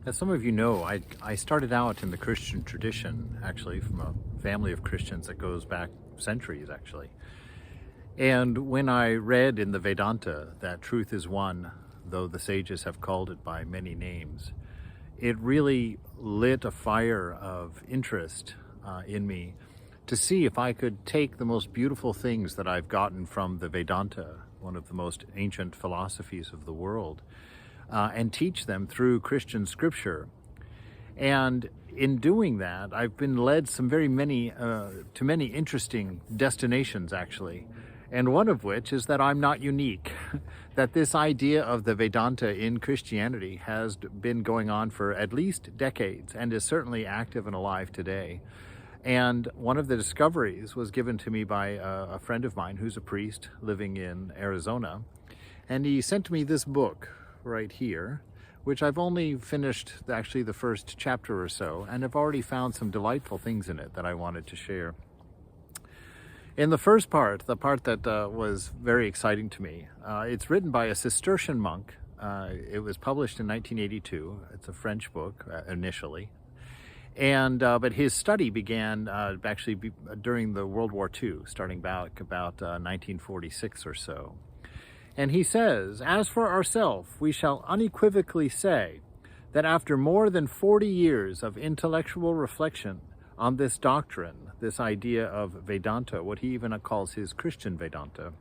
As some of you know, I started out in the Christian tradition, actually, from a family of Christians that goes back centuries, actually. And when I read in the Vedanta that truth is one, though the sages have called it by many names, it really lit a fire of interest in me to see if I could take the most beautiful things that I've gotten from the Vedanta, one of the most ancient philosophies of the world, and teach them through Christian scripture. And in doing that, I've been led to many interesting destinations, actually. And one of which is that I'm not unique, that this idea of the Vedanta in Christianity has been going on for at least decades and is certainly active and alive today. And one of the discoveries was given to me by a friend of mine who's a priest living in Arizona. And he sent me this book right here, which I've only finished actually the first chapter or so, and have already found some delightful things in it that I wanted to share. In the first part, the part that was very exciting to me, it's written by a Cistercian monk. It was published in 1982. It's a French book initially. And but his study began during the World War II, starting back about 1946 or so. And he says, "As for ourselves, we shall unequivocally say that after more than 40 years of intellectual reflection on this doctrine, this idea of Vedanta, what he even calls his Christian Vedanta,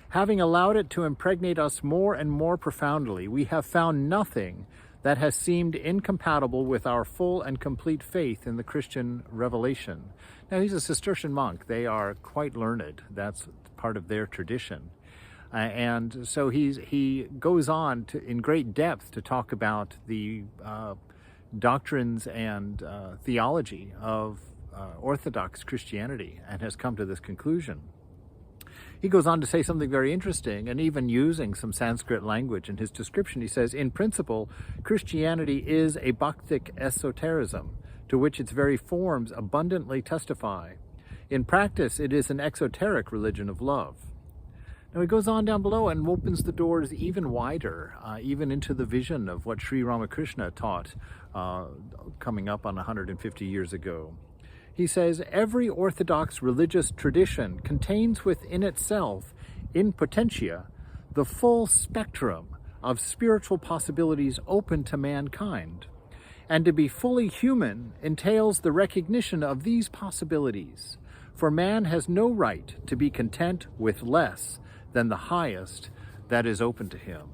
having allowed it to impregnate us more and more profoundly, we have found nothing that has seemed incompatible with our full and complete faith in the Christian revelation." Now, he's a Cistercian monk. They are quite learned. That's part of their tradition. And so he goes on in great depth to talk about the doctrines and theology of Orthodox Christianity, and has come to this conclusion. He goes on to say something very interesting, and even using some Sanskrit language in his description. He says, "In principle, Christianity is a Bhaktic esotericism, to which its very forms abundantly testify. In practice, it is an exoteric religion of love." Now he goes on down below and opens the doors even wider, even into the vision of what Sri Ramakrishna taught coming up on 150 years ago. He says, "Every Orthodox religious tradition contains within itself, in potentia, the full spectrum of spiritual possibilities open to mankind. And to be fully human entails the recognition of these possibilities, for man has no right to be content with less than the highest that is open to him."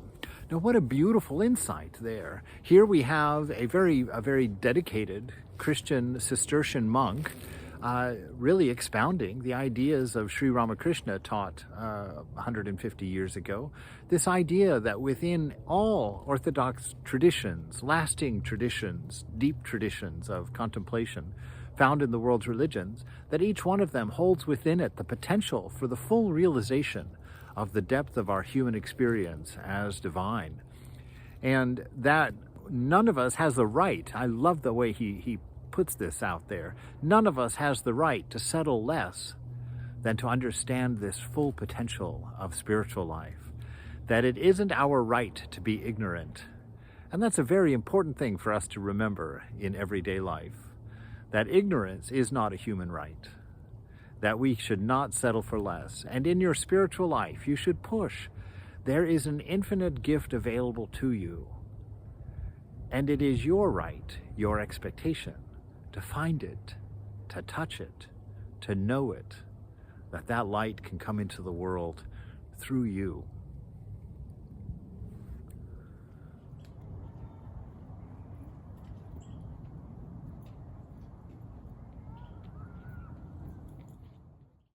Now, what a beautiful insight there. Here we have a very dedicated Christian Cistercian monk really expounding the ideas of Sri Ramakrishna taught 150 years ago. This idea that within all Orthodox traditions, lasting traditions, deep traditions of contemplation found in the world's religions, that each one of them holds within it the potential for the full realization of the depth of our human experience as divine. And that none of us has the right, I love the way he puts this out there, none of us has the right to settle less than to understand this full potential of spiritual life. That it isn't our right to be ignorant. And that's a very important thing for us to remember in everyday life. That ignorance is not a human right. That we should not settle for less. And in your spiritual life, you should push. There is an infinite gift available to you. And it is your right, your expectation, to find it, to touch it, to know it, that light can come into the world through you.